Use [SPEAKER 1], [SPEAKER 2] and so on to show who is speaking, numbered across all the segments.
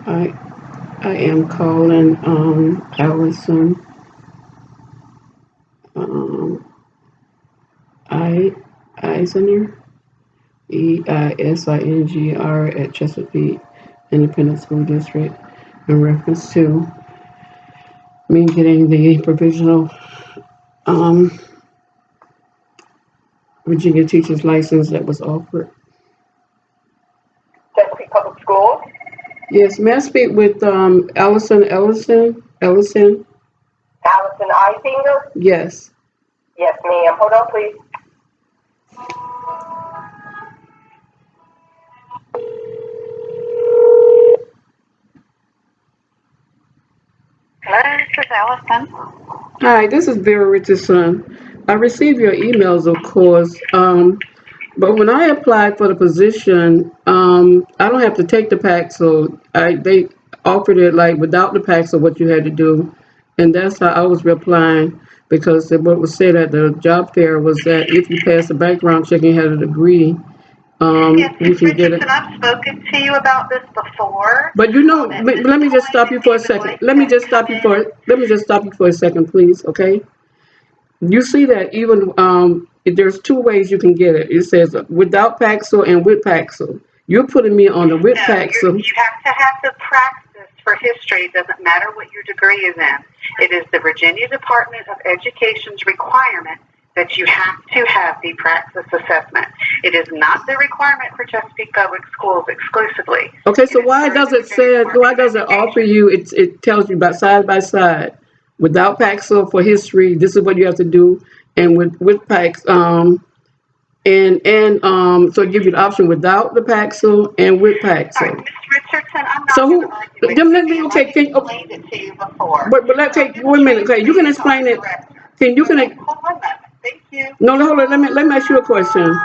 [SPEAKER 1] I I am calling Allison um I Eisinger, EISINGR at Chesapeake Independent School District in reference to me getting the provisional um Virginia teacher's license that was offered.
[SPEAKER 2] Chesapeake Public Schools.
[SPEAKER 1] Yes, may I speak with Ellison?
[SPEAKER 2] Allison Eisinger.
[SPEAKER 1] Yes.
[SPEAKER 2] Yes, ma'am. Hold on, please. Hello, this is Allison.
[SPEAKER 1] Hi, this is Vera Richardson. I received your emails, of course, but when I applied for the position, I don't have to take the pack, so they offered it like without the pack, so what you had to do, and that's how I was replying because what was said at the job fair was that if you pass the background check and had a degree,
[SPEAKER 2] Yes,
[SPEAKER 1] you
[SPEAKER 2] Ms.
[SPEAKER 1] can get it.
[SPEAKER 2] Richardson, I've spoken to you about this before.
[SPEAKER 1] But you know,
[SPEAKER 2] At this
[SPEAKER 1] let me just
[SPEAKER 2] point,
[SPEAKER 1] stop you
[SPEAKER 2] if
[SPEAKER 1] for a
[SPEAKER 2] you would
[SPEAKER 1] second.
[SPEAKER 2] like to come in.
[SPEAKER 1] Let me just stop you for a second, please. Okay. You see that even there's two ways you can get it. It says without Paxil and with Paxil. You're putting me on the with
[SPEAKER 2] No,
[SPEAKER 1] Paxil.
[SPEAKER 2] you have to have the praxis for history. It doesn't matter what your degree is in. It is the Virginia Department of Education's requirement that you have to have the praxis assessment. It is not the requirement for Chesapeake Public Schools exclusively.
[SPEAKER 1] Okay,
[SPEAKER 2] It
[SPEAKER 1] so
[SPEAKER 2] is
[SPEAKER 1] why
[SPEAKER 2] for
[SPEAKER 1] does
[SPEAKER 2] the
[SPEAKER 1] it
[SPEAKER 2] Virginia
[SPEAKER 1] say why
[SPEAKER 2] Department of
[SPEAKER 1] does it offer
[SPEAKER 2] Education.
[SPEAKER 1] you it tells you about side by side without Paxil for history, this is what you have to do, and with Pax and so it give you the option without the Paxil and with
[SPEAKER 2] All right,
[SPEAKER 1] Paxil.
[SPEAKER 2] Ms. Richardson, I'm
[SPEAKER 1] So
[SPEAKER 2] not going to
[SPEAKER 1] who
[SPEAKER 2] argue with
[SPEAKER 1] then
[SPEAKER 2] you,
[SPEAKER 1] let me
[SPEAKER 2] ma'am.
[SPEAKER 1] okay
[SPEAKER 2] I've
[SPEAKER 1] can
[SPEAKER 2] explained it to you before.
[SPEAKER 1] but let
[SPEAKER 2] So I'm
[SPEAKER 1] okay
[SPEAKER 2] going to
[SPEAKER 1] 1 minute, okay,
[SPEAKER 2] transfer
[SPEAKER 1] you can
[SPEAKER 2] you to our
[SPEAKER 1] explain it.
[SPEAKER 2] director.
[SPEAKER 1] Can you
[SPEAKER 2] All right,
[SPEAKER 1] can
[SPEAKER 2] hold one moment. Thank you.
[SPEAKER 1] no hold on, let me ask you a question.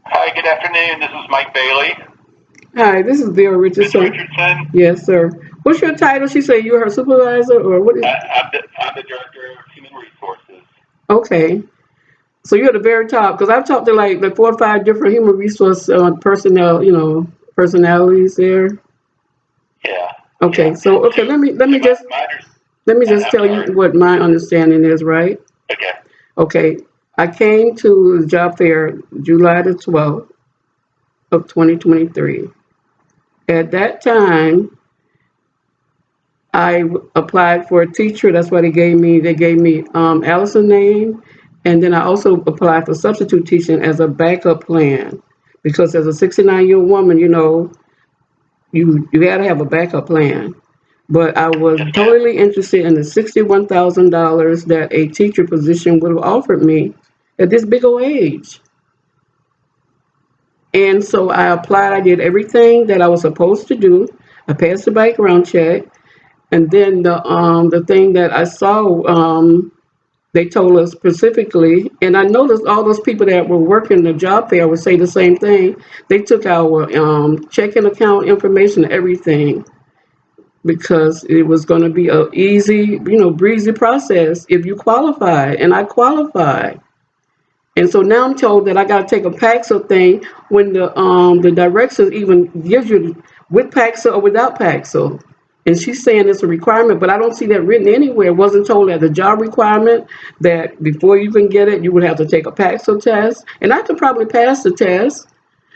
[SPEAKER 3] Hi, good afternoon. This is Mike Bailey.
[SPEAKER 1] Hi, this is Vera
[SPEAKER 3] Ms.
[SPEAKER 1] Richardson.
[SPEAKER 3] Richardson,
[SPEAKER 1] Yes, sir. What's your title? She said you're her supervisor or what is
[SPEAKER 3] I'm the Director of Human Resources.
[SPEAKER 1] okay. So you're at the very top because I've talked to like 4 or 5 different human resource personnel, personalities there.
[SPEAKER 3] Yeah,
[SPEAKER 1] Okay,
[SPEAKER 3] yeah.
[SPEAKER 1] so okay,
[SPEAKER 3] So my
[SPEAKER 1] let me just
[SPEAKER 3] I'm
[SPEAKER 1] tell you
[SPEAKER 3] sorry.
[SPEAKER 1] what my understanding is, right?
[SPEAKER 3] Okay,
[SPEAKER 1] Okay, I came to the job fair July the 12th of 2023. At that time, applied for a teacher. That's why they gave me Allison's name, and then I also applied for substitute teaching as a backup plan because as a 69-year-old woman, you got to have a backup plan. But I was
[SPEAKER 3] yes, ma'am.
[SPEAKER 1] totally interested in the $61,000 that a teacher position would have offered me at this big old age. And so I applied. I did everything that I was supposed to do. I passed the background check. And then the thing that I saw, they told us specifically, and I noticed all those people that were working the job fair would say the same thing. They took our checking account information, everything, because it was going to be a easy, breezy process if you qualify, and I qualified. And so now I'm told that I got to take a Paxil thing when the directions even gives you with Paxil or without Paxil. And she's saying it's a requirement, but I don't see that written anywhere. It wasn't told that the job requirement that before you can get it, you would have to take a Paxil test. And I could probably pass the test,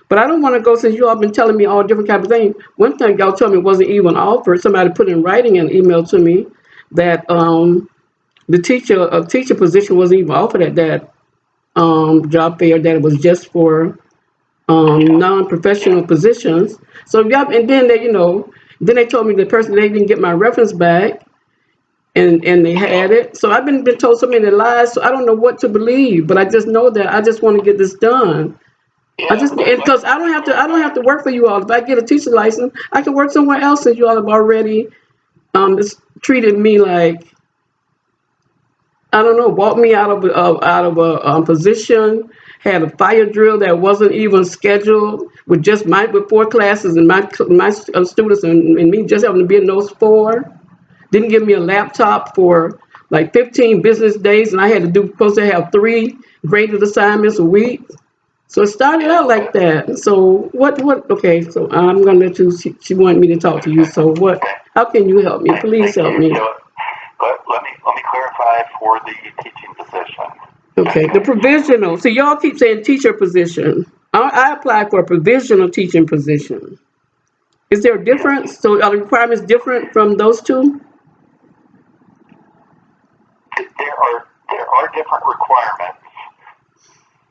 [SPEAKER 1] but I don't want to go since you all been telling me all different kinds of things. One thing y'all told me wasn't even offered. Somebody put in writing an email to me that the teacher position wasn't even offered at that job fair that it was just for non-professional positions. So yep, and then then they told me the person they didn't get my reference back, and they had it. So I've been told so many lies, so I don't know what to believe. But I just know that I just want to get this done. I
[SPEAKER 3] Yeah,
[SPEAKER 1] just because I don't have to work for you all. If I get a teacher license, I can work somewhere else since you all have already just treated me like I don't know, walked me out of a position, had a fire drill that wasn't even scheduled with 4 classes and my students and me just having to be in those 4. Didn't give me a laptop for like 15 business days, and I had to supposed to have 3 graded assignments a week. So it started out like that. So what? Okay, so I'm gonna let you. She wanted me to talk to you. So what? How can you help me? Please
[SPEAKER 3] thank
[SPEAKER 1] help
[SPEAKER 3] you.
[SPEAKER 1] me.
[SPEAKER 3] So let me clarify for the teaching position.
[SPEAKER 1] Okay, the provisional. So y'all keep saying teacher position. I applied for a provisional teaching position. Is there a difference? So are the requirements different from those two?
[SPEAKER 3] There are different requirements,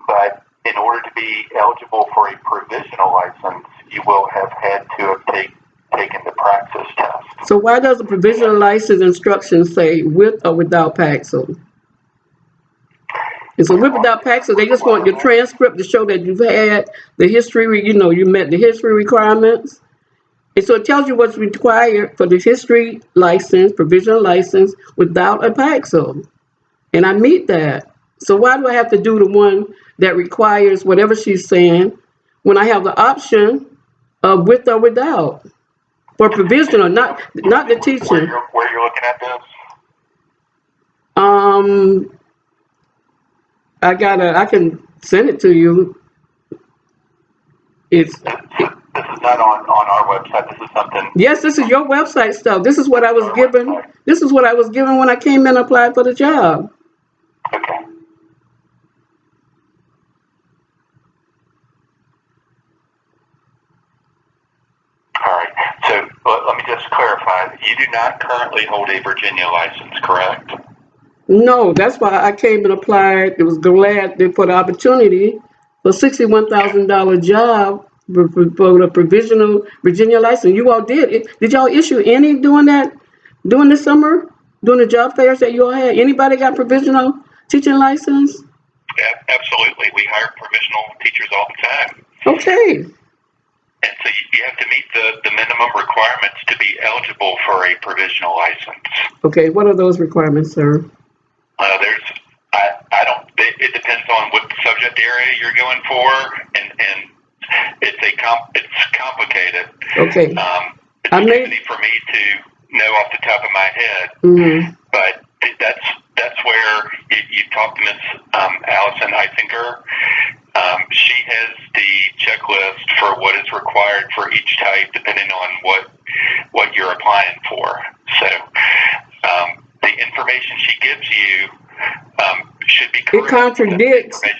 [SPEAKER 3] but in order to be eligible for a provisional license, you will have had to have taken the praxis test.
[SPEAKER 1] So why does the provisional license instructions say with or without Paxil? And so with without Paxil, they just want your transcript to show that you've had the history, you met the history requirements. And so it tells you what's required for the history license, provisional license, without a Paxil. And I meet that. So why do I have to do the one that requires whatever she's saying when I have the option of with or without for provisional, not the teaching.
[SPEAKER 3] Where you're looking at this?
[SPEAKER 1] Um, I can send it to you. It's
[SPEAKER 3] This is not on our website. This is something.
[SPEAKER 1] Yes, this is your website stuff. This is what I was given. This is what I was given when I came in and applied for the job.
[SPEAKER 3] Okay. All right. So let me just clarify. You do not currently hold a Virginia license, correct?
[SPEAKER 1] No, that's why I came and applied. It was glad for the opportunity for $61,000 job for the provisional Virginia license. You all did it. Did y'all issue any during the summer, during the job fairs that you all had? Anybody got provisional teaching license?
[SPEAKER 3] Yeah, absolutely. We hire provisional teachers all the time.
[SPEAKER 1] Okay.
[SPEAKER 3] And so you have to meet the minimum requirements to be eligible for a provisional license.
[SPEAKER 1] Okay, what are those requirements, sir?
[SPEAKER 3] I don't, it depends on what subject area you're going for, and it's complicated.
[SPEAKER 1] Okay.
[SPEAKER 3] It's too easy for me to know off the top of my head, but that's where you talk to Miss Allison Heisinger. She has the checklist for what is required for each type, depending on what you're applying for. So the information she gives you should be correct.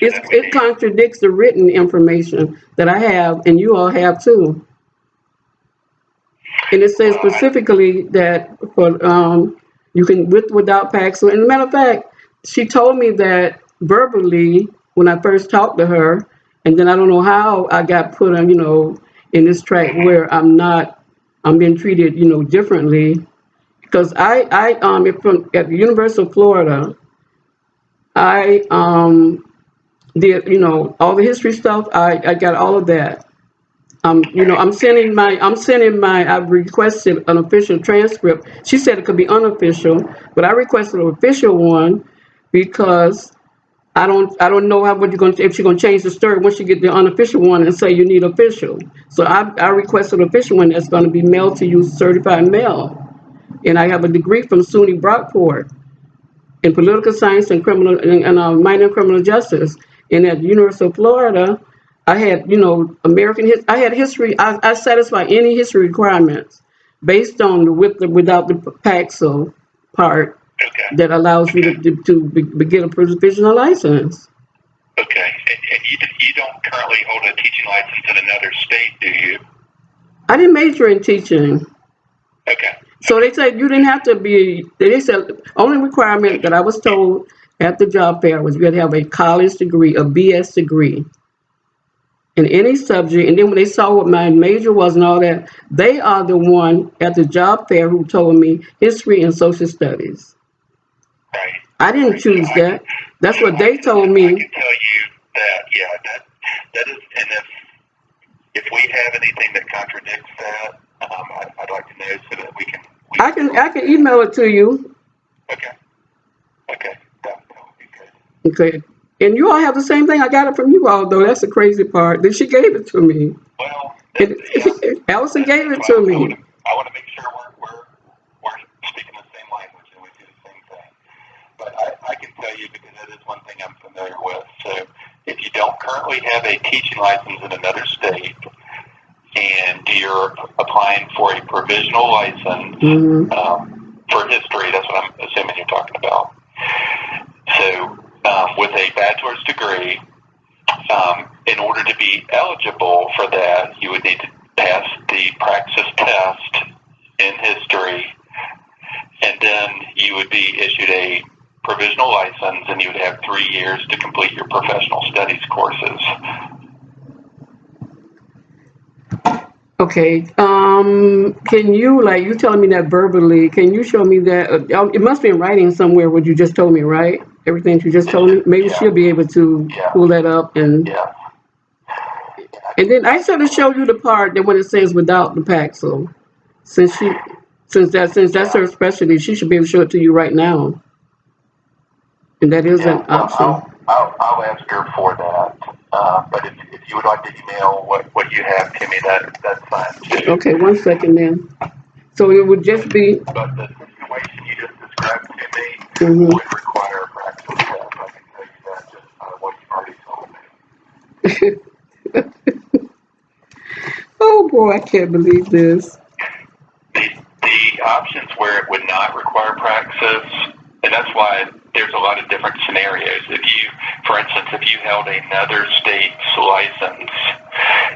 [SPEAKER 1] It contradicts the written information that I have and you all have too. And it says specifically that for you can without Paxil. And as a matter of fact, she told me that verbally when I first talked to her, and then I don't know how I got put on, in this track where I'm being treated, differently. Because at the University of Florida, I did, all the history stuff. I got all of that. I've requested an official transcript. She said it could be unofficial, but I requested an official one because I don't know if she's gonna change the story once you get the unofficial one and say you need official. So I requested an official one that's gonna be mailed to you certified mail. And I have a degree from SUNY Brockport in political science and minor in criminal justice. And at the University of Florida, I had, I had history. I satisfy any history requirements based on the without the Paxil part that allows you to get a provisional license.
[SPEAKER 3] Okay, and you don't currently hold a teaching license in another state, do you?
[SPEAKER 1] I didn't major in teaching.
[SPEAKER 3] Okay.
[SPEAKER 1] So they said you didn't have to be. They said only requirement that I was told at the job fair was you had to have a college degree, a BS degree in any subject. And then when they saw what my major was and all that, they are the one at the job fair who told me history and social studies.
[SPEAKER 3] Right.
[SPEAKER 1] I didn't choose that. That's what they told
[SPEAKER 3] I
[SPEAKER 1] me.
[SPEAKER 3] can tell you that, yeah, that is, and if we have anything that contradicts that, I'd like to know so that we can.
[SPEAKER 1] I can email it to you.
[SPEAKER 3] Okay. Okay. That would be good.
[SPEAKER 1] Okay. And you all have the same thing. I got it from you all, though. That's the crazy part. Then she gave it to me.
[SPEAKER 3] Well,
[SPEAKER 1] Allison gave it to me.
[SPEAKER 3] I want to make sure we're speaking the same language and we do the same thing. But I can tell you, because that is one thing I'm familiar with. So if you don't currently have a teaching license in another state and you're applying for a provisional license for history, that's what I'm assuming you're talking about. So with a bachelor's degree, in order to be eligible for that, you would need to pass the praxis test in history, and then you would be issued a provisional license, and you would have 3 years to complete your professional studies courses.
[SPEAKER 1] Okay. Can you, like, you telling me that verbally? Can you show me that? It must be in writing somewhere. What you just told me, right? Everything you just told me. Maybe she'll be able to pull that up and.
[SPEAKER 3] Yeah.
[SPEAKER 1] And then I should have showed you the part that when it says without the Paxil, since that's her specialty, she should be able to show it to you right now. And that is an option.
[SPEAKER 3] I'll ask her for that. But if you would like to email what you have to me, that's fine too.
[SPEAKER 1] Okay, 1 second then. So it would just be.
[SPEAKER 3] But the situation you just described to me would require a practical test. I can tell you that just by what you've already told me.
[SPEAKER 1] Oh boy, I can't believe this.
[SPEAKER 3] The options where it would not require praxis, and that's why there's a lot of different scenarios. For instance, if you held another state's license,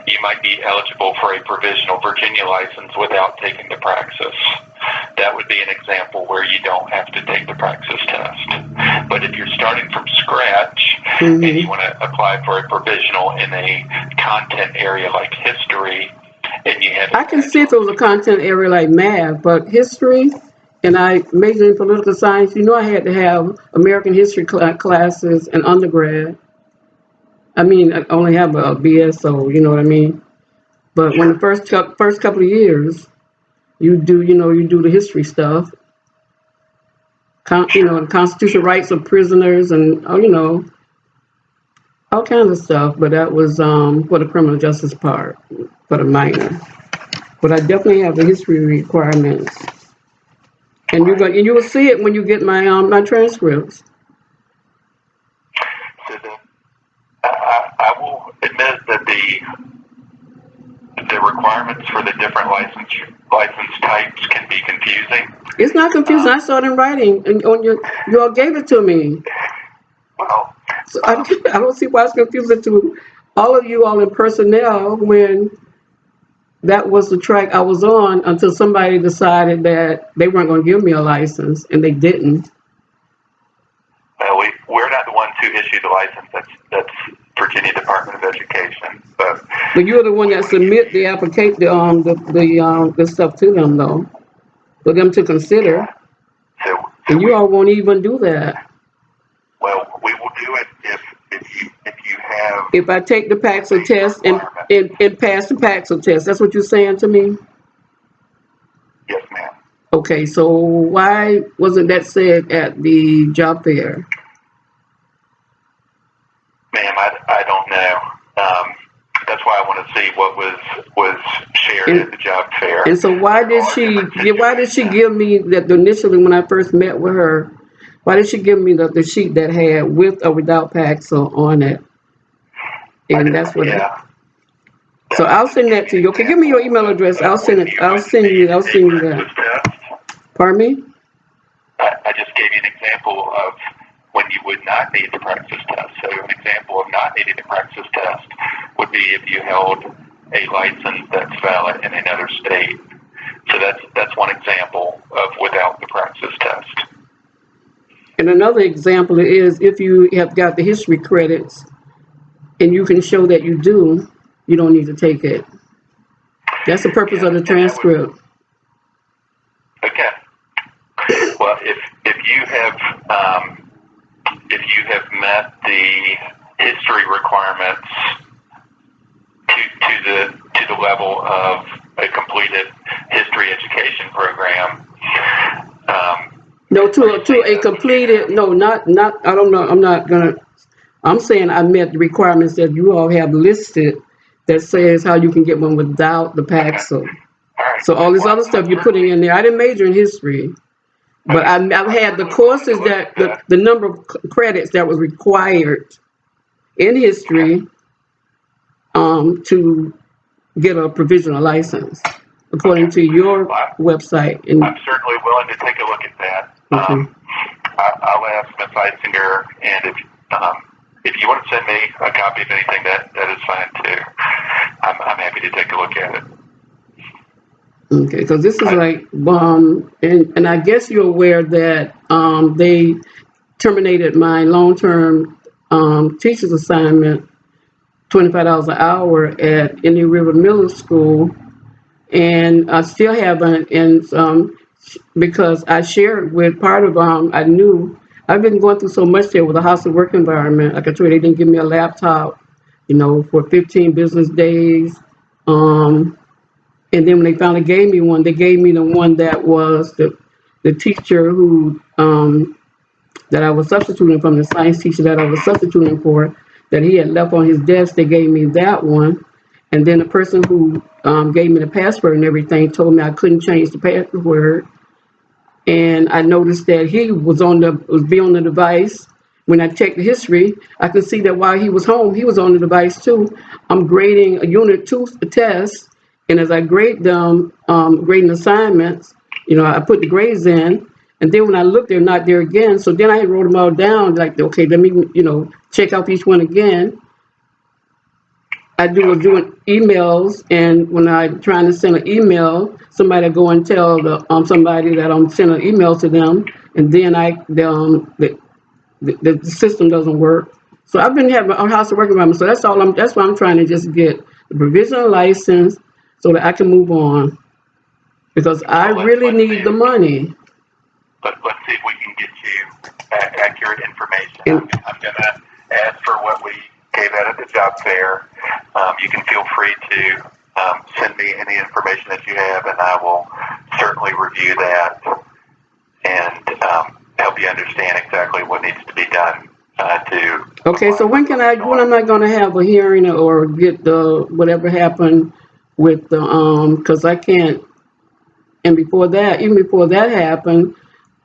[SPEAKER 3] you might be eligible for a provisional Virginia license without taking the praxis. That would be an example where you don't have to take the praxis test. But if you're starting from scratch and you want to apply for a provisional in a content area like history, and you have
[SPEAKER 1] I can see if it was a content area like math, but history, and I majored in political science. I had to have American history classes in undergrad. I mean, I only have a BS, so you know what I mean. But when the first couple of years, you do the history stuff, the constitutional rights of prisoners, and all kinds of stuff. But that was for the criminal justice part, for the minor. But I definitely have the history requirements, and you will see it when you get my transcripts.
[SPEAKER 3] So I will admit that the requirements for the different license types can be confusing.
[SPEAKER 1] It's not confusing. I saw it in writing, and you all gave it to me.
[SPEAKER 3] Well,
[SPEAKER 1] so I don't see why it's confusing to all of you all in personnel when that was the track I was on until somebody decided that they weren't going to give me a license, and they didn't.
[SPEAKER 3] Well, we're not the ones who issue the license. That's Virginia Department of Education. But
[SPEAKER 1] you're the one that submit the application, the stuff to them, though, for them to consider.
[SPEAKER 3] Yeah.
[SPEAKER 1] And you all won't even do that.
[SPEAKER 3] Well, we will do it if you have.
[SPEAKER 1] If I take the Paxil test and pass the Paxil test, that's what you're saying to me?
[SPEAKER 3] Yes, ma'am.
[SPEAKER 1] Okay, so why wasn't that said at the job fair?
[SPEAKER 3] Ma'am, I don't know. That's why I want to see what was shared at the job fair.
[SPEAKER 1] And so why did she give me that initially when I first met with her? Why did she give me the sheet that had with or without Paxil on it? And that's what.
[SPEAKER 3] Yeah.
[SPEAKER 1] So I'll send that to you. Okay, give me your email address. I'll send it. I'll send you that. Pardon me?
[SPEAKER 3] I just gave you an example of when you would not need the praxis test. So an example of not needing the praxis test would be if you held a license that's valid in another state. So that's one example of without the praxis test.
[SPEAKER 1] And another example is if you have got the history credits and you can show that you do, you don't need to take it. That's the purpose of the transcript.
[SPEAKER 3] Okay. Well, if you have met the history requirements to the level of a completed history education program.
[SPEAKER 1] No, to a completed. No, not. I don't know. I'm not gonna. I'm saying I met the requirements that you all have listed that says how you can get one without the Paxil.
[SPEAKER 3] Okay. All right.
[SPEAKER 1] So all this other stuff you're putting in there, I didn't major in history, but I've had the courses that the number of credits that was required in history to get a provisional license, according to your website. And
[SPEAKER 3] I'm certainly willing to take a look at that.
[SPEAKER 1] okay.
[SPEAKER 3] I'll ask Ms. Eisinger, and if you want to send me a copy of anything, that is fine too. I'm happy to take a look at it.
[SPEAKER 1] Okay, because this is like, and I guess you're aware that they terminated my long-term teacher's assignment, $25 an hour at Indian River Middle School, and I still haven't, and because I shared with part of I knew I've been going through so much there with a hostile work environment. Like I told you, they didn't give me a laptop, for 15 business days. And then when they finally gave me one, they gave me the one that was the teacher who that I was substituting from, the science teacher that I was substituting for, that he had left on his desk. They gave me that one. And then the person who gave me the password and everything told me I couldn't change the password. And I noticed that he was on the device. When I checked the history, I could see that while he was home, he was on the device too. I'm grading a Unit 2 test, and as I grade them, grading assignments, I put the grades in, and then when I looked, they're not there again. So then I wrote them all down, like, okay, let me, check out each one again. I was doing emails, and when I'm trying to send an email, somebody go and tell somebody that I'm sending an email to them, and then the system doesn't work. So I've been having a house of work environment. So that's why I'm trying to just get the provisional license so that I can move on, because I really need the money.
[SPEAKER 3] Let's see if we can get you accurate information.
[SPEAKER 1] And
[SPEAKER 3] I'm going to ask for what we gave out at the job fair. You can feel free to send me any information that you have, and I will certainly review that and help you understand exactly what needs to be done to.
[SPEAKER 1] Okay, so when am I going to have a hearing or get the whatever happened with the because I can't. And even before that happened,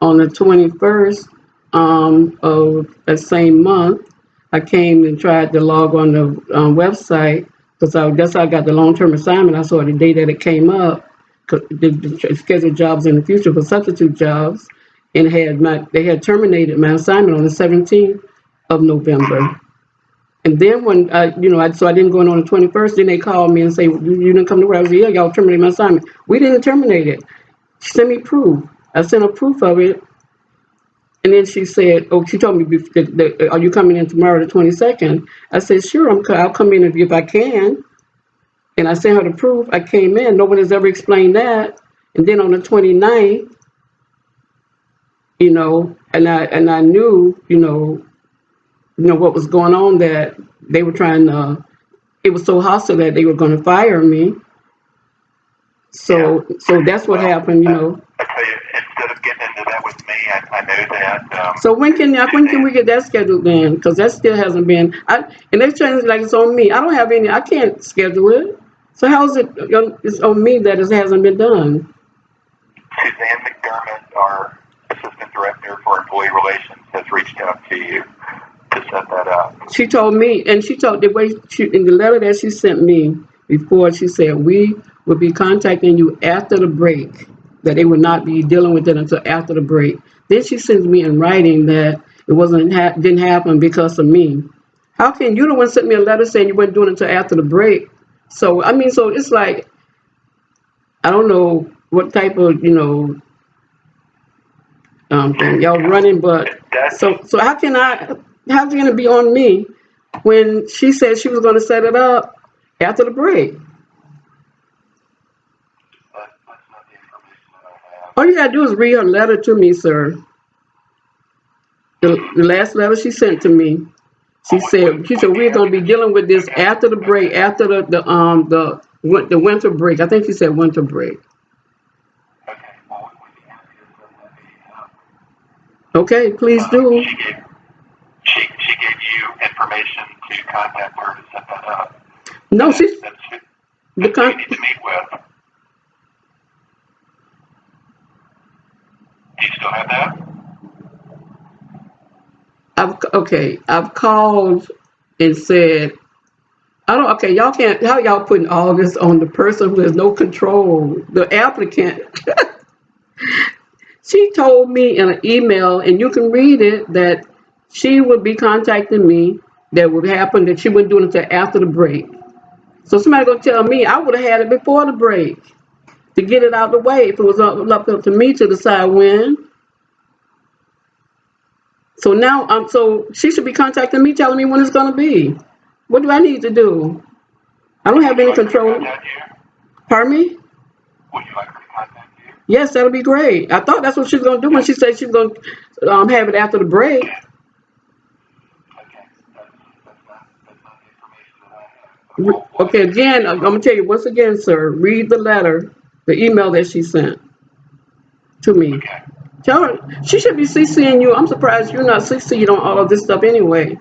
[SPEAKER 1] on the 21st of that same month, I came and tried to log on the website, because that's how I got the long-term assignment. I saw the day that it came up, the scheduled jobs in the future for substitute jobs, and they had terminated my assignment on the 17th of November. And then when so I didn't go in on the 21st. Then they called me and say, you didn't come to work. I was like, yeah, y'all terminated my assignment. We didn't terminate it. Send me proof. I sent her proof of it. And then she said, she told me, are you coming in tomorrow, the 22nd? I said, sure, I'll come in if I can. And I sent her the proof. I came in. No one has ever explained that. And then on the 29th, and I knew, what was going on, that they were trying to, it was so hostile that they were going to fire me. So that's what happened.
[SPEAKER 3] I tell you, instead of getting into that with me, I know that.
[SPEAKER 1] So when can we get that scheduled then? Because that still hasn't been. And they're trying to, like, it's on me. I don't have any. I can't schedule it. So how is it? It's on me that it hasn't been done.
[SPEAKER 3] Suzanne McDermott, our Assistant Director for Employee Relations, has reached out to you to set that up.
[SPEAKER 1] She told me, and she told in the letter that she sent me before, she said we would be contacting you after the break, that they would not be dealing with it until after the break. Then she sends me in writing that it didn't happen because of me. How can you the one sent me a letter saying you weren't doing it until after the break? So so it's like, I don't know what type of thing. Y'all running, but so how's it gonna be on me when she said she was gonna set it up after the break? All you gotta do is read her letter to me, sir. The last letter she sent to me. She said we're gonna be dealing with this after the break, after the winter break. I think she said winter break. Okay, please do.
[SPEAKER 3] She gave you information to contact her to set that up.
[SPEAKER 1] No,
[SPEAKER 3] That's
[SPEAKER 1] she's the
[SPEAKER 3] who you need to meet with. Do you still have that?
[SPEAKER 1] I've called and said I don't. Okay, y'all can't. How y'all putting all this on the person who has no control? The applicant. She told me in an email, and you can read it, that she would be contacting me. That would happen. That she wouldn't do it until after the break. So somebody gonna tell me I would have had it before the break to get it out of the way. If it was up to me to decide when. So now so she should be contacting me, telling me when it's gonna be. What do I need to do? I don't have any control. Pardon me?
[SPEAKER 3] Would you like her to contact you?
[SPEAKER 1] Yes, that'll be great. I thought that's what she's gonna do when she said she's gonna have it after the break.
[SPEAKER 3] Okay, that's not the information that I have.
[SPEAKER 1] Okay, again, I'm gonna tell you once again, sir. Read the letter, the email that she sent to me.
[SPEAKER 3] Okay.
[SPEAKER 1] Tell her she should be CCing you. I'm surprised you're not CC'd on all of this stuff anyway,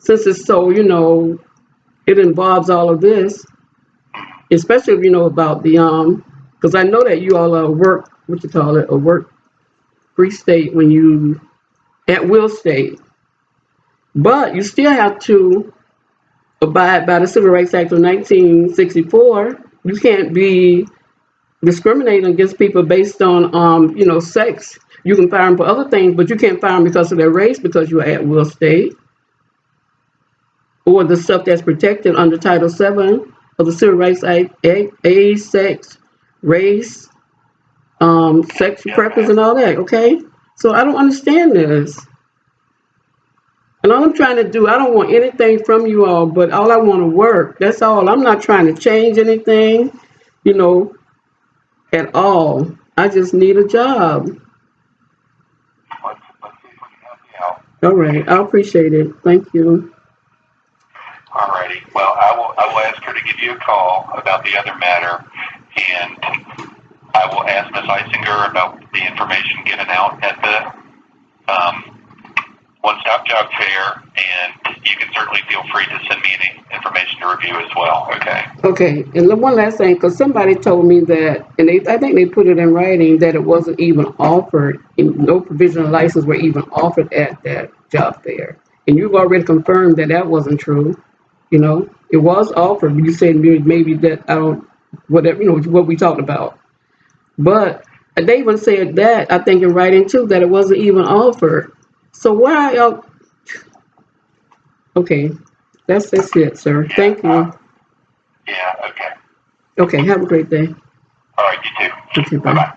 [SPEAKER 1] since it's so it involves all of this, especially if you know about the because I know that you all are a work free state when you at will state, but you still have to abide by the Civil Rights Act of 1964. You can't be discriminating against people based on sex. You can fire them for other things, but you can't fire them because of their race, because you're at will state, or the stuff that's protected under Title VII of the Civil Rights Act, age, sex, race, sexual preference, and all that. Okay, so I don't understand this. And all I'm trying to do, I don't want anything from you all, but all I want to work. That's all. I'm not trying to change anything, you know, at all. I just need a job.
[SPEAKER 3] Let's see if we can help you out.
[SPEAKER 1] All right. I appreciate it. Thank you.
[SPEAKER 3] Alrighty. Well, I will ask her to give you a call about the other matter, and I will ask Ms. Eisinger about the information given out at the one-stop job fair, and you can certainly feel free to send me any information to review as well. Okay.
[SPEAKER 1] Okay. And one last thing, because somebody told me that, and I think they put it in writing, that it wasn't even offered, no provisional license were even offered at that job fair. And you've already confirmed that that wasn't true. It was offered. You said maybe that I don't, whatever, what we talked about. But they even said that, I think in writing too, that it wasn't even offered. So why y'all? Okay, that's it, sir.
[SPEAKER 3] Yeah,
[SPEAKER 1] Thank you.
[SPEAKER 3] Yeah. Okay.
[SPEAKER 1] Okay, have a great day.
[SPEAKER 3] All right. You too.
[SPEAKER 1] Okay, bye.
[SPEAKER 3] Bye-bye.